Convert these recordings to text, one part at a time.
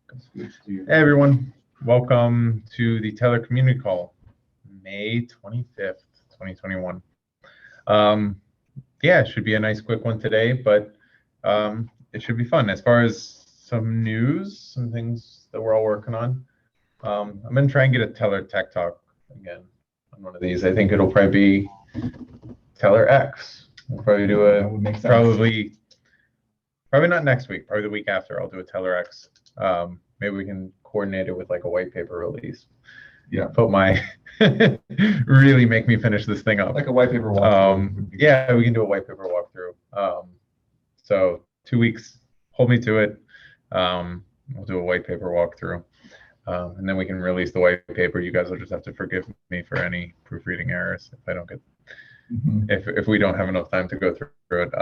Hey everyone, welcome to the Tellor Community Call, May 25th, 2021. Yeah, it should be a nice quick one today, but it should be fun. As far as some news, some things that we're all working on, I'm gonna try and get a Tellor Tech Talk again on one of these. I think it'll probably be Tellor X. We'll probably do probably not next week, probably the week after. I'll do a Tellor X. Maybe we can coordinate it with like a white paper release. Yeah. Put my really make me finish this thing up. Like a white paper walkthrough. Yeah, we can do a white paper walkthrough. So 2 weeks, hold me to it. We'll do a white paper walkthrough. And then we can release the white paper. You guys will just have to forgive me for any proofreading errors if I don't get if we don't have enough time to go through it.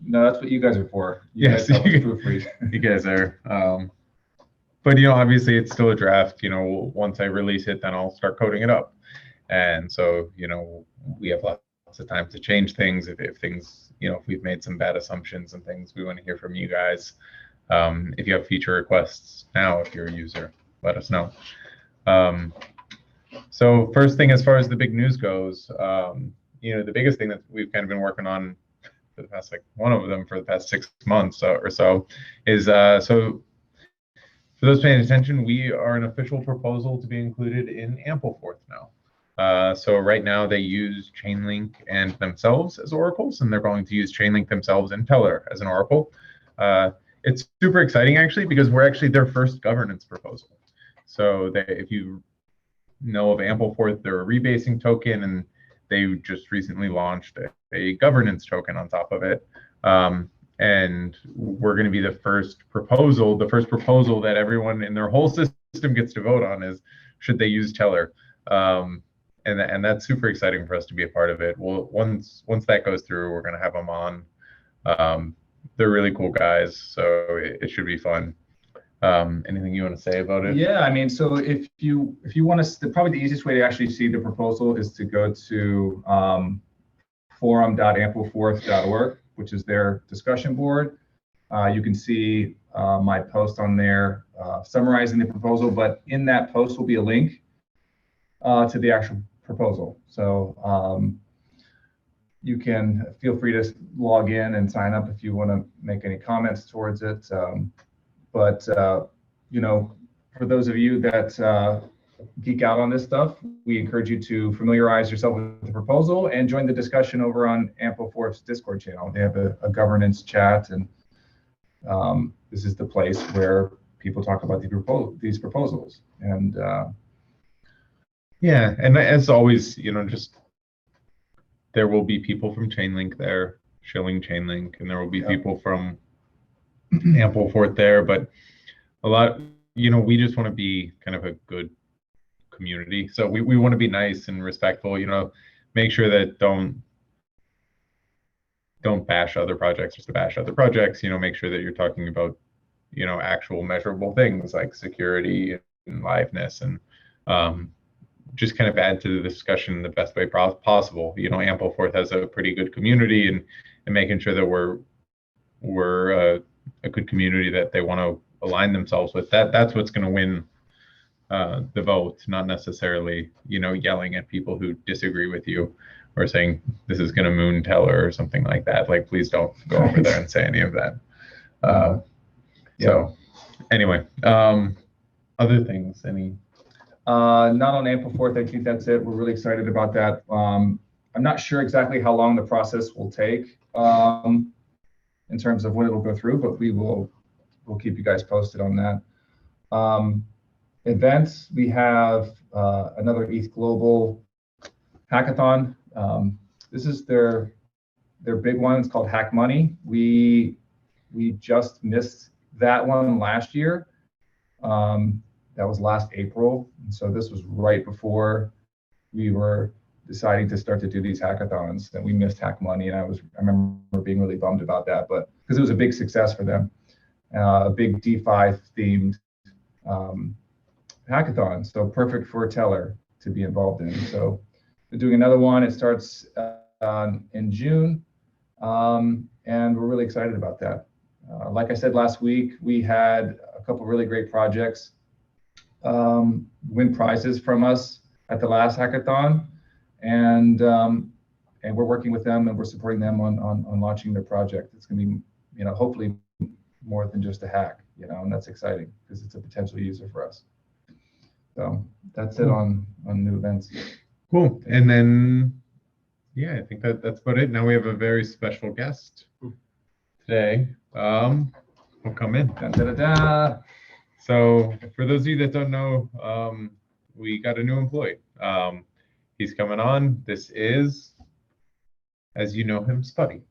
No, that's what you guys are for. Yes, proofread. You guys are. But obviously it's still a draft. Once I release it, then I'll start coding it up. And so, we have lots of time to change things. If things, if we've made some bad assumptions and things, we want to hear from you guys. If you have feature requests now, if you're a user, let us know. So first thing, as far as the big news goes, the biggest thing that we've kind of been working on for the past, one of them for the past 6 months or so is, so for those paying attention, we are an official proposal to be included in Ampleforth now. So right now they use Chainlink and themselves as oracles, and they're going to use Chainlink themselves and Tellor as an oracle. It's super exciting actually, because we're actually their first governance proposal. So if you know of Ampleforth, they're a rebasing token, and they just recently launched a governance token on top of it. And we're going to be the first proposal that everyone in their whole system gets to vote on is, should they use Tellor? And that's super exciting for us to be a part of it. Well, once that goes through, we're going to have them on. They're really cool guys, so it should be fun. Anything you want to say about it? Yeah, I mean, so if you want to, probably the easiest way to actually see the proposal is to go to forum.ampleforth.org, which is their discussion board. You can see my post on there summarizing the proposal, but in that post will be a link to the actual proposal. So you can feel free to log in and sign up if you want to make any comments towards it. But for those of you that geek out on this stuff, we encourage you to familiarize yourself with the proposal and join the discussion over on Ampleforth's Discord channel. They have a governance chat, and this is the place where people talk about these proposals. And yeah, and as always, just there will be people from Chainlink there shilling Chainlink, and there will be people from Ampleforth there, but a lot, we just want to be kind of a good community. So we want to be nice and respectful, make sure that don't bash other projects just to bash other projects, make sure that you're talking about, actual measurable things like security and liveness, and just kind of add to the discussion in the best way possible. Ampleforth has a pretty good community, and making sure that we're a good community that they want to align themselves with. That's what's going to win the vote, not necessarily yelling at people who disagree with you or saying this is going to moon Tellor or something like that. Please don't go over there and say any of that. So anyway, other things, any? Not on Ampleforth. I think that's it. We're really excited about that. I'm not sure exactly how long the process will take in terms of when it'll go through, but we'll keep you guys posted on that. Events, we have another ETH Global hackathon. This is their big one. It's called Hack Money. We just missed that one last year. That was last April, and so this was right before we were deciding to start to do these hackathons, and we missed Hack Money, and I remember being really bummed about that, but because it was a big success for them, a big DeFi themed hackathon, so perfect for Tellor to be involved in. So we're doing another one. It starts in June, and we're really excited about that. Like I said last week, we had a couple really great projects win prizes from us at the last hackathon, and we're working with them and we're supporting them on launching their project. It's going to be, you know, hopefully more than just a hack, you know, and that's exciting because it's a potential user for us. So that's it on new events. Cool. And then, yeah, I think that's about it. Now we have a very special guest today. Will come in. Da, da, da, da. So for those of you that don't know, we got a new employee. He's coming on. This is, as you know him, Spuddy.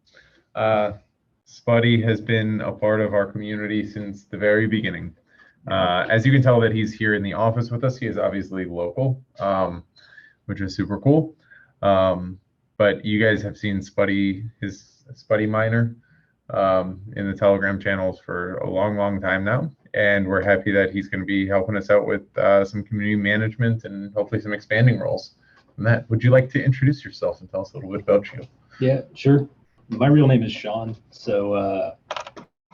Spuddy has been a part of our community since the very beginning. As you can tell that he's here in the office with us, he is obviously local, which is super cool. But you guys have seen Spuddy, his Spuddy miner, in the Telegram channels for a long time now. And we're happy that he's going to be helping us out with some community management and hopefully some expanding roles. And that, would you like to introduce yourself and tell us a little bit about you? Yeah, sure. My real name is Shaun. So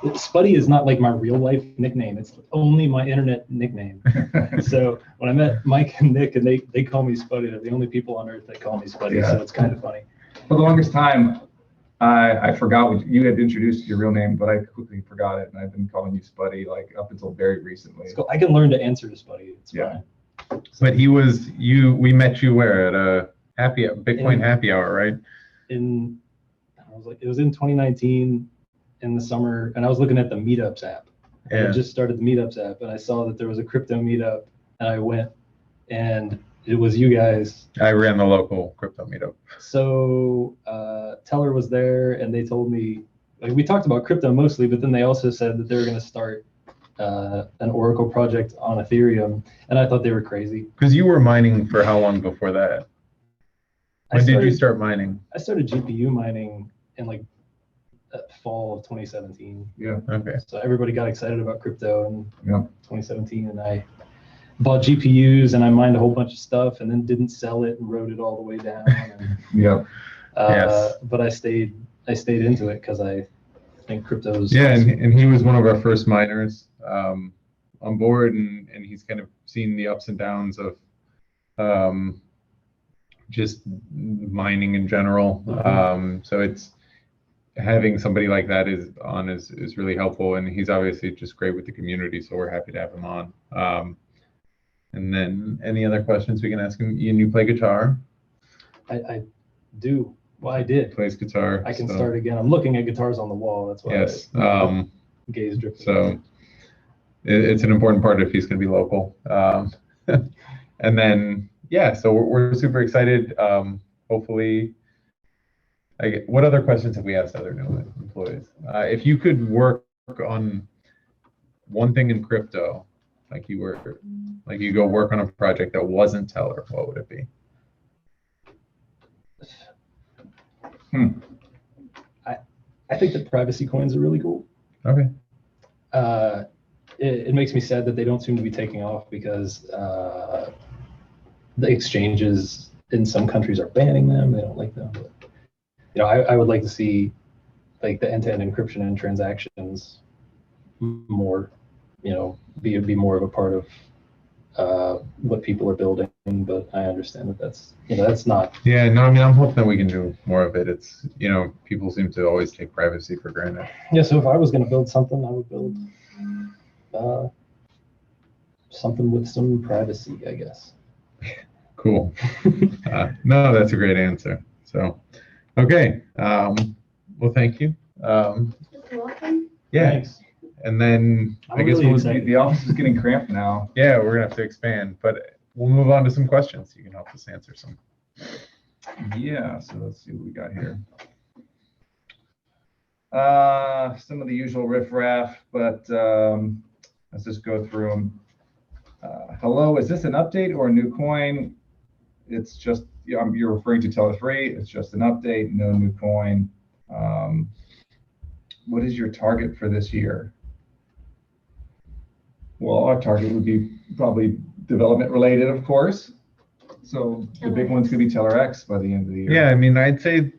Spuddy is not like my real life nickname. It's only my internet nickname. So when I met Mike and Nick, and they call me Spuddy, they're the only people on earth that call me Spuddy. Yeah. So it's kind of funny. For the longest time, I forgot what you had introduced your real name, but I quickly forgot it, and I've been calling you Spuddy like up until very recently. Cool. I can learn to answer to Spuddy. It's fine. But we met you where, at a Bitcoin happy hour, right? It was in 2019 in the summer, and I was looking at the Meetups app. Yeah. I just started the Meetups app, and I saw that there was a crypto meetup, and I went, and it was you guys. I ran the local crypto meetup. So Tellor was there, and they told me, like, we talked about crypto mostly, but then they also said that they were going to start an Oracle project on Ethereum, and I thought they were crazy. Because you were mining for how long before that? When did you start mining? I started GPU mining in like fall of 2017. Yeah. Okay. So everybody got excited about crypto in 2017, and I bought GPUs and I mined a whole bunch of stuff, and then didn't sell it and wrote it all the way down. And, yes. But I stayed into it because I think crypto's. Yeah, and he was one of our first miners on board, and he's kind of seen the ups and downs of just mining in general. So it's having somebody like that is really helpful, and he's obviously just great with the community, so we're happy to have him on. And then any other questions we can ask him? Ian, you play guitar? I do. Well, I did. Plays guitar. I can start again. I'm looking at guitars on the wall. That's why. Yes. Gaze dripping. So it's an important part if he's going to be local. And then, yeah, so we're super excited. Hopefully, what other questions have we asked other new employees? If you could work on one thing in crypto, like you go work on a project that wasn't Tellor, what would it be? I think that privacy coins are really cool. Okay. It makes me sad that they don't seem to be taking off because the exchanges in some countries are banning them. They don't like them. But, you know, I would like to see like the end-to-end encryption and transactions more, you know, be more of a part of what people are building. But I understand that that's not. Yeah, no, I mean, I'm hoping that we can do more of it. It's, you know, people seem to always take privacy for granted. Yeah, so if I was going to build something, I would build something with some privacy, I guess. Cool. No, that's a great answer. So, okay. Well, thank you. You're welcome. Yeah. Thanks. And then I guess the office is getting cramped now. Yeah, we're gonna have to expand, but we'll move on to some questions. You can help us answer some. Yeah, so let's see what we got here. Some of the usual riffraff, but let's just go through them. Hello, is this an update or a new coin? It's just, you're referring to Tellor 3. It's just an update, no new coin. What is your target for this year? Well, our target would be probably development related, of course. So the big one's going to be Tellor X by the end of the year. Yeah, I mean, I'd say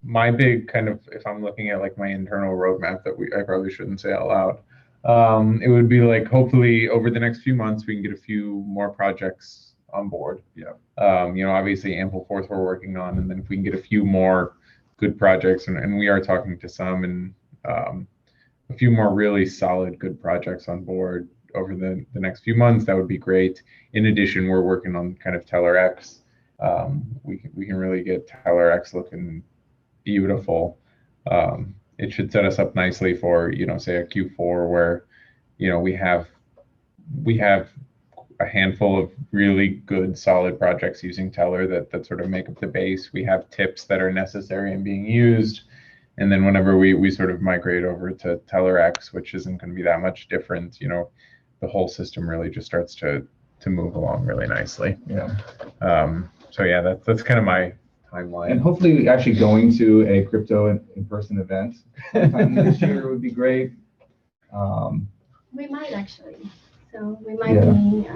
my big kind of, if I'm looking at like my internal roadmap that I probably shouldn't say out loud, it would be like hopefully over the next few months we can get a few more projects on board. Yeah. Obviously Ampleforth we're working on, and then if we can get a few more good projects, and we are talking to some, and a few more really solid good projects on board over the next few months, that would be great. In addition, we're working on kind of Tellor X. We can really get Tellor X looking beautiful. It should set us up nicely for, say a Q4 where, we have a handful of really good solid projects using Tellor that sort of make up the base. We have tips that are necessary and being used. And then whenever we sort of migrate over to Tellor X, which isn't going to be that much different, the whole system really just starts to move along really nicely. Yeah. So yeah, that's kind of my timeline. And hopefully actually going to a crypto in-person event this year would be great. We might actually. So we might be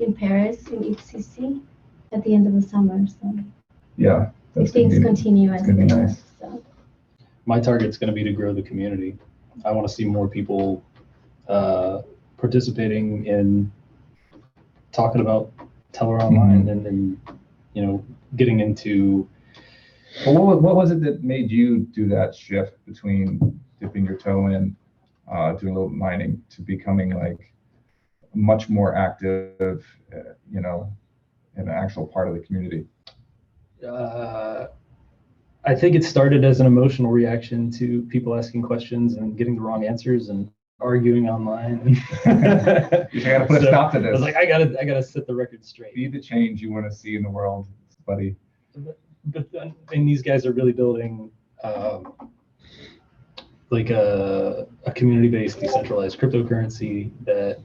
in Paris in EPCC at the end of the summer. So yeah, if things continue as they are. So. My target's going to be to grow the community. I want to see more people participating in talking about Tellor online and getting into. Well, what was it that made you do that shift between dipping your toe in, doing a little mining, to becoming like much more active, an actual part of the community? I think it started as an emotional reaction to people asking questions and getting the wrong answers and arguing online. I gotta put a stop to this. I was like, I gotta set the record straight. Be the change you want to see in the world, buddy. But these guys are really building like a community-based decentralized cryptocurrency that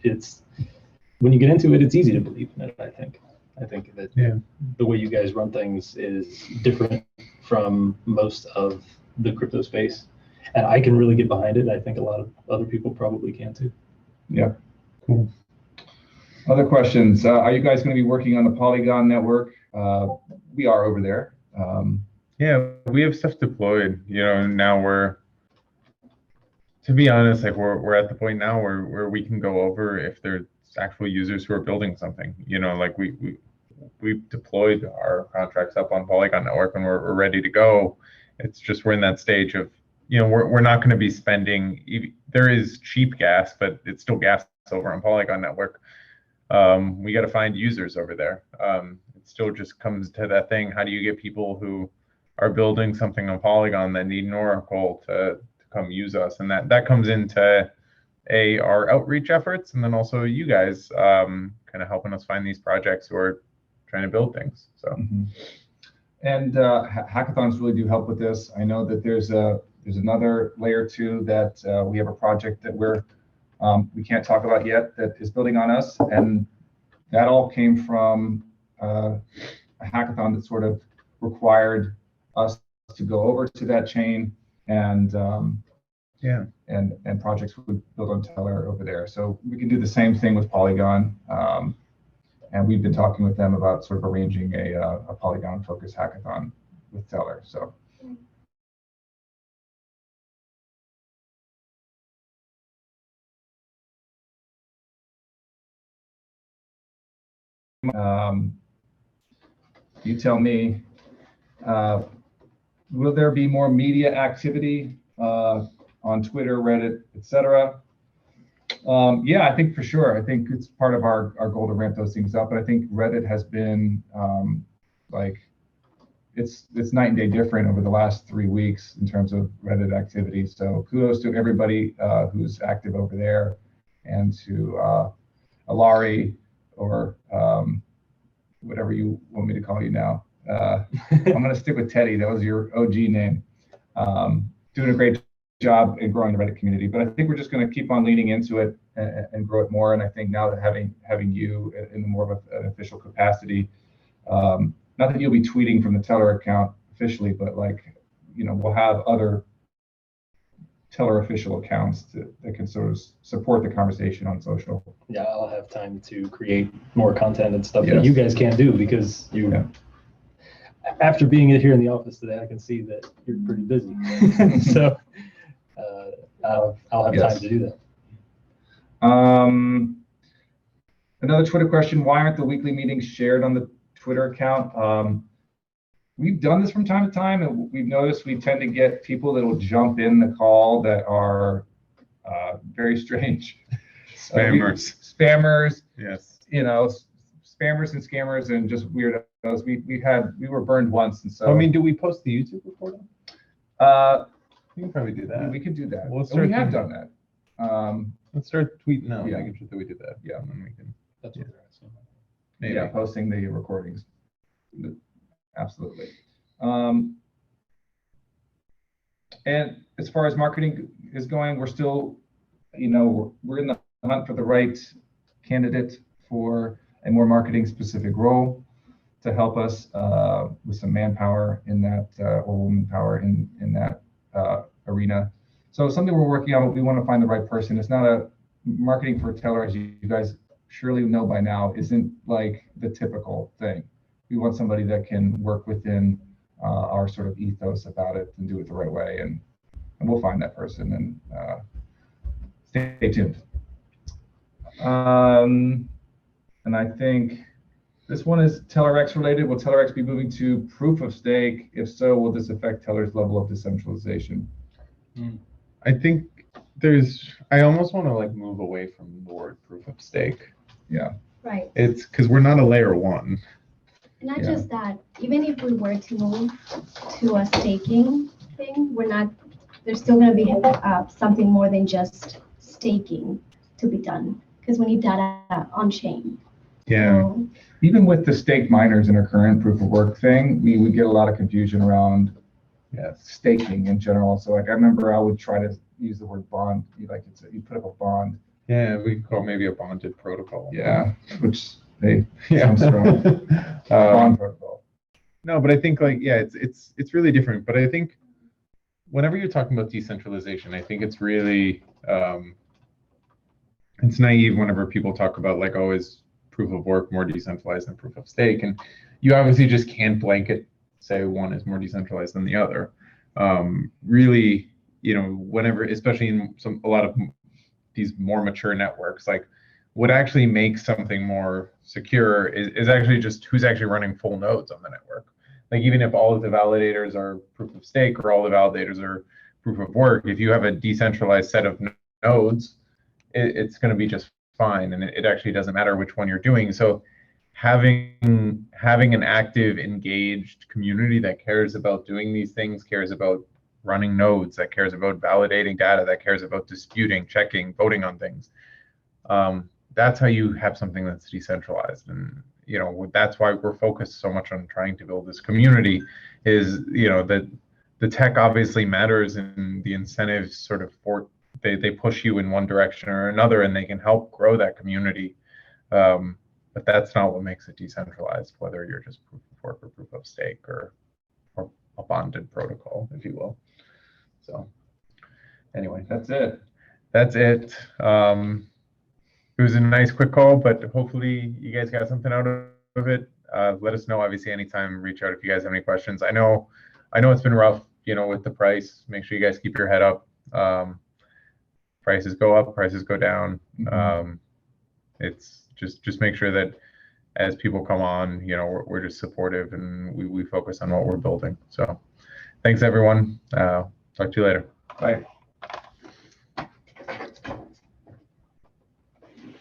when you get into it, it's easy to believe in it. I think that the way you guys run things is different from most of the crypto space, and I can really get behind it. I think a lot of other people probably can too. Yeah. Cool. Other questions? Are you guys going to be working on the Polygon Network? We are over there. Yeah, we have stuff deployed. Now to be honest, like we're at the point now where we can go over if there's actual users who are building something. Like we've deployed our contracts up on Polygon Network and we're ready to go. It's just we're in that stage of, we're not going to be spending. There is cheap gas, but it's still gas over on Polygon Network. We got to find users over there. It still just comes to that thing. How do you get people who are building something on Polygon that need an Oracle to come use us? And that comes into our outreach efforts, and then also you guys kind of helping us find these projects who are trying to build things. So, and hackathons really do help with this. I know that there's another layer too that we have a project that we can't talk about yet that is building on us, and that all came from a hackathon that sort of required us to go over to that chain and projects would build on Tellor over there. So we can do the same thing with Polygon. And we've been talking with them about sort of arranging a Polygon focused hackathon with Tellor. So. You tell me, will there be more media activity on Twitter, Reddit, etc.? Yeah, I think for sure. I think it's part of our goal to ramp those things up. But I think Reddit has been it's night and day different over the last 3 weeks in terms of Reddit activity. So kudos to everybody who's active over there, and to Alari, or whatever you want me to call you now. I'm going to stick with Teddy. That was your OG name. Doing a great job in growing the Reddit community, but I think we're just going to keep on leaning into it and grow it more. And I think now that having you in more of an official capacity, not that you'll be tweeting from the Tellor account officially, but we'll have other Tellor official accounts that can sort of support the conversation on social. Yeah, I'll have time to create more content and stuff that you guys can't do because after being here in the office today, I can see that you're pretty busy. So I'll have time to do that. Another Twitter question: why aren't the weekly meetings shared on the Twitter account? We've done this from time to time, and we've noticed we tend to get people that will jump in the call that are very strange. Spammers. Spammers. Yes. You know, spammers and scammers and just weirdos. We were burned once, and so. I mean, do we post the YouTube recording? We can probably do that. We could do that. We'll We have done that. Let's start tweeting out, Yeah. making sure that we do that. Yeah. And then we can. That's what they're asking. Maybe. Yeah, posting the recordings. Absolutely. And as far as marketing is going, we're still, we're in the hunt for the right candidate for a more marketing specific role to help us with some manpower in that, or womanpower in that arena. So something we're working on, but we want to find the right person. It's not a marketing for Tellor, as you guys surely know by now, isn't like the typical thing. We want somebody that can work within our sort of ethos about it and do it the right way, and we'll find that person, and stay tuned. And I think this one is Tellor X related. Will Tellor X be moving to proof of stake? If so, will this affect Tellor's level of decentralization? I think I almost want to like move away from the word proof of stake. Yeah. Right. It's because we're not a layer one. Not just that, even if we were to move to a staking thing, there's still going to be something more than just staking to be done, because we need data on chain. Yeah. So, Even with the staked miners in our current proof of work thing, we would get a lot of confusion around staking in general. So like I remember I would try to use the word bond. You put up a bond. Yeah, we could call maybe a bonded protocol. Yeah, which they Yeah. strong. Bond protocol. No, but I think it's really different. But I think whenever you're talking about decentralization, I think it's really it's naive whenever people talk about like, oh, is proof of work more decentralized than proof of stake? And you obviously just can't blanket say one is more decentralized than the other. Really, whenever, especially in a lot of these more mature networks, like what actually makes something more secure is actually just who's actually running full nodes on the network. Like even if all of the validators are proof of stake or all the validators are proof of work, if you have a decentralized set of nodes, it's going to be just fine, and it actually doesn't matter which one you're doing. So having an active, engaged community that cares about doing these things, cares about running nodes, that cares about validating data, that cares about disputing, checking, voting on things, that's how you have something that's decentralized. And that's why we're focused so much on trying to build this community, is that the tech obviously matters, and the incentives sort of they push you in one direction or another, and they can help grow that community. But that's not what makes it decentralized, whether you're just proof of work or proof of stake or a bonded protocol, if you will. So anyway, That's it. It was a nice quick call, but hopefully you guys got something out of it. Let us know, obviously, anytime. Reach out if you guys have any questions. I know it's been rough, with the price. Make sure you guys keep your head up. Prices go up, prices go down. It's just make sure that as people come on, we're just supportive, and we focus on what we're building. So thanks, everyone. Talk to you later. Bye.